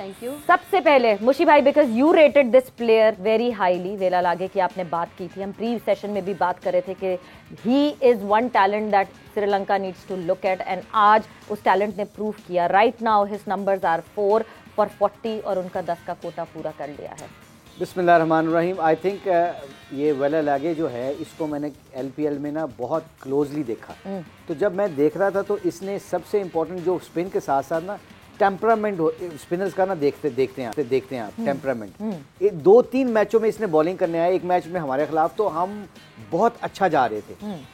Thank you. सबसे पहले मुशी भाई, because you rated this player very highly, वेला लागे की आपने बात की थी, हम प्री सेशन में भी बात कर रहे थे कि he is one talent that Sri Lanka needs to look at, and आज उस टैलेंट ने प्रूव किया। Right now his numbers are 4 for 40 और उनका 10 का कोटा पूरा कर लिया है। बिस्मिल्लाहिर्रहमानिर्रहीम। आई थिंक ये वेला लागे जो है इसको मैंने LPL में ना बहुत क्लोजली देखा। तो जब मैं देख रहा था तो इसने सबसे इम्पोर्टेंट जो स्पिन के साथ साथ ना टेम्परामेंट स्पिनर्स का ना देखते हैं आप टेम्परामेंट। 2-3 मैचों में इसने बॉलिंग करने आया। एक मैच में हमारे खिलाफ तो हम बहुत अच्छा जा रहे थे,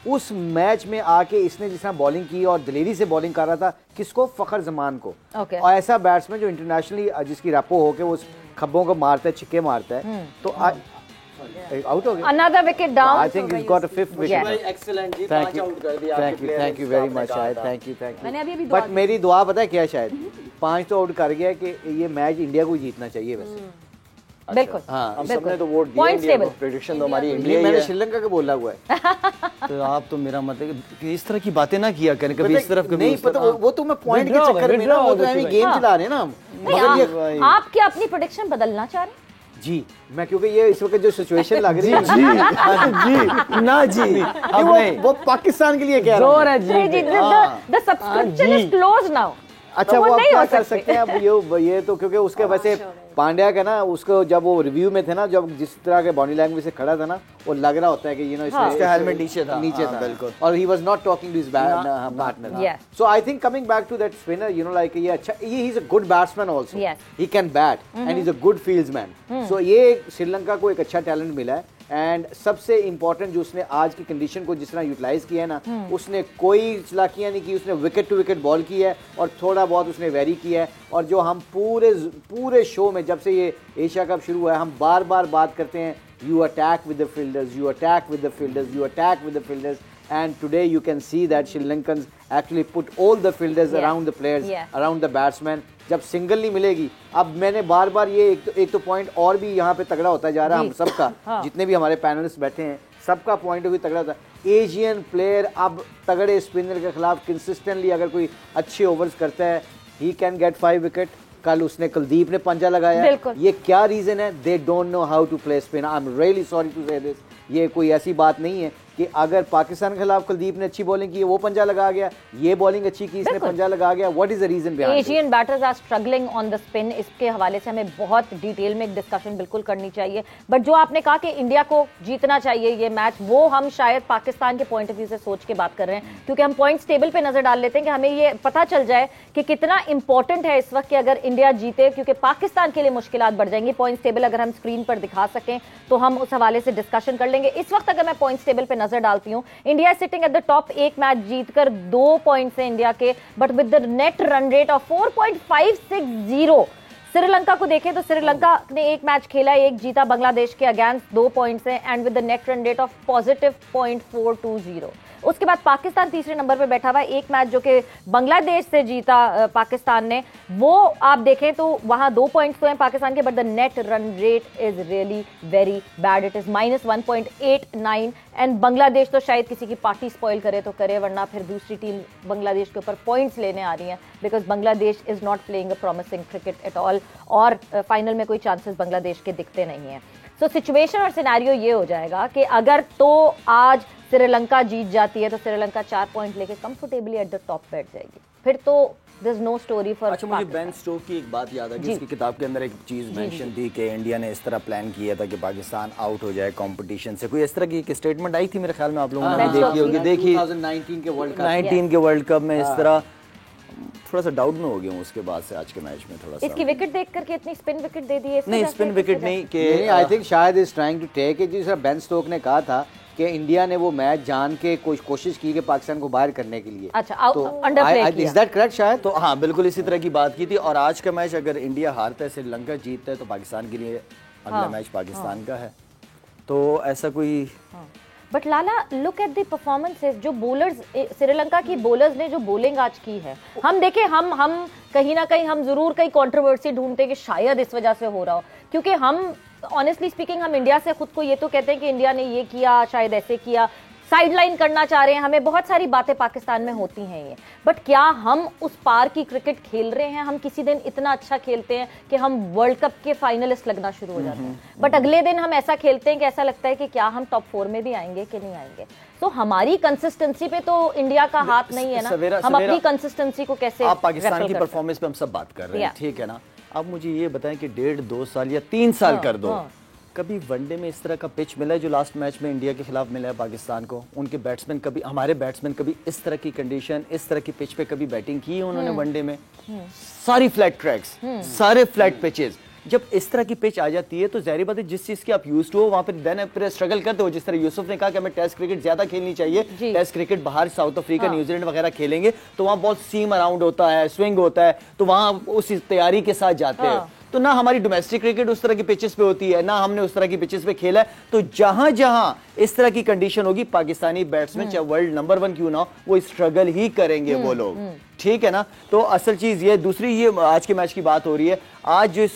उस मैच में आके इसने जिस तरह बॉलिंग की और दिलेरी से बॉलिंग कर रहा था, किसको? फखर जमान को। और ऐसा बैट्समैन जो इंटरनेशनली जिसकी रैपो होके वो खब्बों को मारता है, छिक्के मारता है, तो आउट हो गया। Another wicket down. I think he's got a 5th wicket. Excellent जी, Thank 5 आउट कर दिया। Thank you very much शायद, thank you। मैंने अभी दुआ बट मेरी दुआ पता है क्या शायद 5 तो आउट कर गया कि ये मैच इंडिया को जीतना चाहिए वैसे। बिल्कुल, हाँ, हम सबने तो वोट दिए, Points table. प्रेडिक्शन तो हमारी इंडिया इंडिया ही मैंने है। श्रीलंका का बोला हुआ है। तो आप तो मेरा मतलब कि इस तरह की बातें ना किया करें, कभी इस तरफ कभी नहीं उस तरफ। पता, वो तो मैं पॉइंट के चक्कर में ना, वो तो हमें गेम चला रहे हैं ना हम। नहीं, आप क्या अपनी प्रेडिक्शन बदलना चाह रहे हैं? जी, मैं क्योंकि ये इस वक्त जो सिचुएशन लग रही है जी ना जी, अब नहीं, वो पाकिस्तान के लिए कह रहा जोर हूं। है जी। नहीं जी, the subscription is closed now. अच्छा, तो वो आप नहीं क्या हो कर सकते। सकते हैं अब ये तो क्योंकि उसके वैसे पांड्या का ना, उसको जब वो रिव्यू में थे ना, जब जिस तरह के बॉडी लैंग्वेज से खड़ा था ना, वो लग रहा होता है कि उसका हेलमेट नीचे था, था बिल्कुल। और he was not talking to his partner. So I think coming back to that spinner, like ये अच्छा, he is a good batsman also, he can bat and he is a good fieldsman. So ये श्रीलंका को एक अच्छा talent मिला है। And सबसे important जो उसने आज की कंडीशन को जिस तरह यूटिलाइज किया है ना, उसने कोई चलाकियां नहीं की, उसने विकेट टू विकेट बॉल की है और थोड़ा बहुत उसने वेरी किया है। और जो हम पूरे शो में जब से ये एशिया कप शुरू हुआ है, हम बार बार बात करते हैं, you attack with the fielders, you attack with the fielders, you attack with the fielders, and today you can see that Sri Lankans actually put all the fielders around the players, around the batsmen. जब single नहीं मिलेगी, अब मैंने बार बार ये एक तो point और भी यहाँ पे तगड़ा होता जा रहा है हम सबका, जितने भी हमारे पैनलिस्ट बैठे हैं सबका पॉइंट भी तगड़ा होता है। एशियन प्लेयर अब तगड़े स्पिनर के खिलाफ कंसिस्टेंटली अगर कोई अच्छे ओवर्स करता है, ही कैन गेट 5 विकेट। कल उसने कुलदीप ने पंजा लगाया, ये क्या रीजन है? They don't know how to play spin. I am really sorry to say this, ये कोई ऐसी बात नहीं है कि अगर पाकिस्तान के खिलाफ कुलदीप ने अच्छी बॉलिंग की, वो पंजा लगा गया, ये बॉलिंग अच्छी की, इसने पंजा लगा गया। What is the reason behind? Asian batters are struggling on the spin. इसके हवाले से हमें बहुत डिटेल में एक डिस्कशन बिल्कुल करनी चाहिए। बट जो आपने कहा कि इंडिया को जीतना चाहिए ये मैच, वो हम शायद पाकिस्तान के पॉइंट ऑफ व्यू से सोच के बात कर रहे हैं, क्योंकि हम पॉइंट्स टेबल पे नजर डाल लेते हैं कि हमें ये पता चल जाए कि कितना इंपॉर्टेंट है इस वक्त कि अगर इंडिया जीते, क्योंकि पाकिस्तान के लिए मुश्किलात बढ़ जाएंगी। पॉइंट्स टेबल अगर हम स्क्रीन पर दिखा सकें तो हम उस हवाले से डिस्कशन कर लेंगे। इस वक्त अगर मैं पॉइंट्स टेबल पे नजर डालती हूं, India sitting at the top. एक मैच जीतकर 2 पॉइंट्स हैं इंडिया के, but with the net run rate of 4.560। Sri Lanka को देखें तो श्रीलंका ने एक मैच खेला, एक जीता बांग्लादेश के अगेंस्ट, 2 पॉइंट्स हैं and with the net run rate of positive 0.420। उसके बाद पाकिस्तान तीसरे नंबर पे बैठा हुआ है। एक मैच जो कि बांग्लादेश से जीता पाकिस्तान ने, वो आप देखें तो वहां 2 पॉइंट्स तो हैं पाकिस्तान के, but the net run rate is really very bad, it is -1.89। And Bangladesh तो शायद किसी की पार्टी स्पॉइल करे तो करे, वरना फिर दूसरी टीम बांग्लादेश के ऊपर पॉइंट्स लेने आ रही है, because Bangladesh is not playing a promising cricket at all, और फाइनल में कोई चांसेस बांग्लादेश के दिखते नहीं है। सो सिचुएशन और सिनेरियो ये हो जाएगा कि अगर तो आज श्रीलंका जीत जाती है तो श्रीलंका 4 पॉइंट लेके कंफर्टेबली एट द टॉप बैठ जाएगी, फिर तो there is no story for. अच्छा, मुझे बेन स्टोक की एक बात याद आ गई, उसकी किताब के अंदर एक चीज मेंशन थी कि इंडिया ने इस तरह प्लान किया था कि पाकिस्तान आउट हो जाए कंपटीशन से। कोई इस तरह की एक स्टेटमेंट आई थी मेरे ख्याल में, आप लोगों ने देखी होगी। देखी 2019 के वर्ल्ड कप में इस तरह थोड़ा सा डाउट में हो गया हूँ उसके बाद से आज के मैच में थोड़ा सा। इसकी विकेट देख करके इतनी स्पिन विकेट दे दी है? नहीं, स्पिन विकेट नहीं कि आई थिंक शायद is trying to take it. जिस बेन स्टोक ने कहा था कि इंडिया ने वो मैच जान के कोशिश की कि पाकिस्तान को बाहर करने के लिए। अच्छा, तो अंडरप्ले किया। Is that correct? शायद तो हाँ, बिल्कुल इसी तरह की बात की थी। और आज का मैच अगर इंडिया हारता है, श्रीलंका जीतता है, तो पाकिस्तान के लिए अगला मैच पाकिस्तान का है। तो ऐसा कोई but Lala, look at the performances. जो बॉलर्स, श्रीलंका की बॉलर्स ने जो बॉलिंग आज की है, हम देखें, हम कहीं ना कहीं हम जरूर कहीं कंट्रोवर्सी ढूंढते हैं कि शायद इस वजह से हो रहा हो, क्योंकि हम ऑनेस्टली स्पीकिंग हम इंडिया से खुद को ये तो कहते हैं कि इंडिया ने ये किया, शायद ऐसे किया। साइडलाइन करना चाह रहे हैं हमें, बहुत सारी बातें पाकिस्तान में होती हैं ये, बट क्या हम उस पार की क्रिकेट खेल रहे हैं? हम किसी दिन इतना अच्छा खेलते हैं कि हम वर्ल्ड कप के फाइनलिस्ट लगना शुरू हो जाते हैं, बट अगले दिन हम ऐसा खेलते हैं कि ऐसा लगता है कि क्या हम टॉप 4 में भी आएंगे कि नहीं आएंगे। तो हमारी कंसिस्टेंसी पे तो इंडिया का हाथ नहीं है ना, हम अपनी कंसिस्टेंसी को कैसे, आप पाकिस्तान की परफॉर्मेंस पे हम सब बात कर रहे हैं, ठीक है ना, अब मुझे ये बताएं कि 1.5-2 साल या 3 साल कर दो, कभी वनडे में इस तरह का पिच मिला है जो लास्ट मैच में इंडिया के खिलाफ मिला है पाकिस्तान को? उनके बैट्समैन कभी, हमारे बैट्समैन कभी इस तरह की कंडीशन, इस तरह की पिच पे कभी बैटिंग की है उन्होंने वनडे में? सारी फ्लैट ट्रैक्स, सारे फ्लैट पिचेस, जब इस तरह की पिच आ जाती है तो जाहिर बात है जिस चीज की आप यूज्ड हो वहां पर देन फिर स्ट्रगल करते हो। जिस तरह यूसुफ ने कहा कि हमें टेस्ट क्रिकेट ज्यादा खेलनी चाहिए, टेस्ट क्रिकेट बाहर साउथ अफ्रीका, न्यूजीलैंड वगैरह खेलेंगे तो वहां बहुत सीम अराउंड होता है, स्विंग होता है, तो वहां उस तैयारी के साथ जाते हैं। तो ना हमारी डोमेस्टिक क्रिकेट उस तरह की पिचेस पे होती है, ना हमने उस तरह की पिचेस पे खेला है। तो जहां जहां इस तरह की कंडीशन होगी, पाकिस्तानी बैट्समैन चाहे वर्ल्ड नंबर 1 क्यों ना हो, वो स्ट्रगल ही करेंगे वो लोग, ठीक है ना। तो असल चीज ये, दूसरी ये आज के मैच की बात हो रही है, आज जो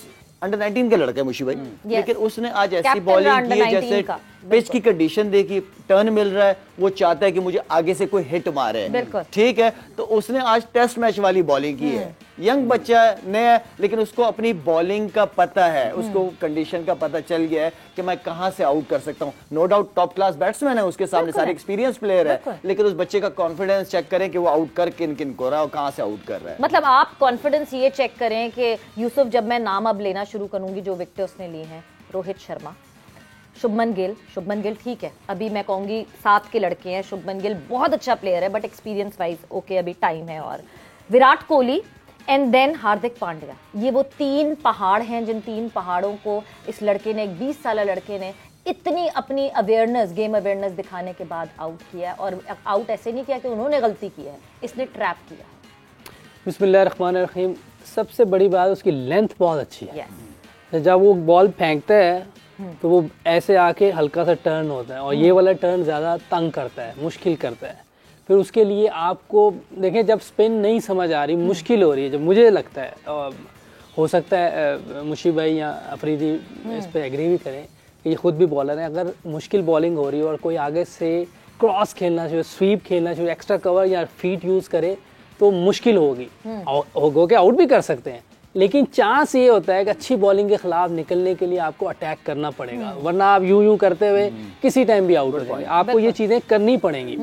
अंडर 19 का लड़का है मुशी भाई, लेकिन उसने आज ऐसी बॉलिंग की जैसे पिच की कंडीशन देखी, टर्न मिल रहा है, वो चाहता है कि मुझे आगे से कोई हिट मारे, ठीक है। तो उसने आज टेस्ट मैच वाली बॉलिंग की है, यंग बच्चा है, नया है, लेकिन उसको अपनी बॉलिंग का पता है, उसको कंडीशन का पता चल गया है कि मैं कहां से आउट कर सकता हूं। No doubt top class batsman है, उसके सामने सारे एक्सपीरियंस प्लेयर है, लेकिन उस बच्चे का कॉन्फिडेंस चेक करें कि वो आउट कर किन किन को रहा है और कहां से आउट कर रहा है। मतलब आप कॉन्फिडेंस ये चेक करें कि यूसुफ, जब मैं नाम अब लेना शुरू करूंगी जो विकेट उसने ली हैं, रोहित शर्मा, शुभमन गिल ठीक है, अभी मैं कहूंगी 7 के लड़के हैं, शुभमन गिल बहुत अच्छा प्लेयर है बट एक्सपीरियंस वाइज ओके अभी टाइम है, और विराट कोहली एंड देन हार्दिक पांड्या, ये वो 3 पहाड़ हैं जिन 3 पहाड़ों को इस लड़के ने, एक 20 साल लड़के ने इतनी अपनी अवेयरनेस, गेम अवेयरनेस दिखाने के बाद आउट किया। और आउट ऐसे नहीं किया कि उन्होंने गलती की है, इसने ट्रैप किया। बिस्मिल्लाहिर्रहमानिर्रहीम, सबसे बड़ी बात उसकी लेंथ बहुत अच्छी है। जब वो बॉल फेंकता है तो वो ऐसे आके हल्का सा टर्न होता है, और ये वाला टर्न ज़्यादा तंग करता है, मुश्किल करता है। फिर उसके लिए आपको देखें, जब स्पिन नहीं समझ आ रही, मुश्किल हो रही है, जब मुझे लगता है, हो सकता है मुशी भाई या अफरीदी इस पर एग्री भी करें कि ये खुद भी बॉलर है, अगर मुश्किल बॉलिंग हो रही है और कोई आगे से क्रॉस खेलना चाहिए, स्वीप खेलना चाहिए, एक्स्ट्रा कवर या फीट यूज़ करे तो मुश्किल होगी। हो के आउट भी कर सकते हैं, लेकिन चांस ये होता है कि अच्छी बॉलिंग के खिलाफ निकलने के लिए आपको अटैक करना पड़ेगा, वरना आप यूं करते हुए किसी टाइम भी आउट हो जाएंगे। आपको ये चीज़ें करनी पड़ेंगी।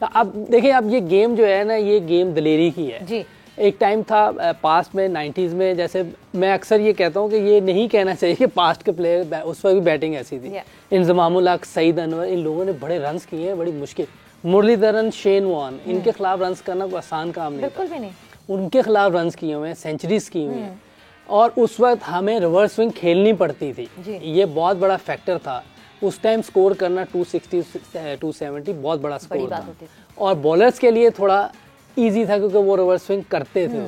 तो अब देखिए, अब ये गेम जो है ना, ये गेम दिलेरी की है जी। एक टाइम था पास्ट में 90s में, जैसे मैं अक्सर ये कहता हूँ कि ये नहीं कहना चाहिए कि पास्ट के प्लेयर, उस वक्त भी बैटिंग ऐसी थी। इंजमामुल हक, सईद अनवर, इन लोगों ने बड़े रन्स किए हैं, बड़ी मुश्किल। मुरलीधरन, शेन वॉर्न, इनके खिलाफ रन्स करना कोई आसान काम नहीं, बिल्कुल भी नहीं। उनके खिलाफ रन्स किए हुए हैं, सेंचुरीज की हुई हैं, और उस वक्त हमें रिवर्स स्विंग खेलनी पड़ती थी, ये बहुत बड़ा फैक्टर था। उस टाइम स्कोर करना 260 270 बहुत बड़ा स्कोर था, और बॉलर्स के लिए थोड़ा इजी था क्योंकि वो रिवर्स स्विंग करते थे।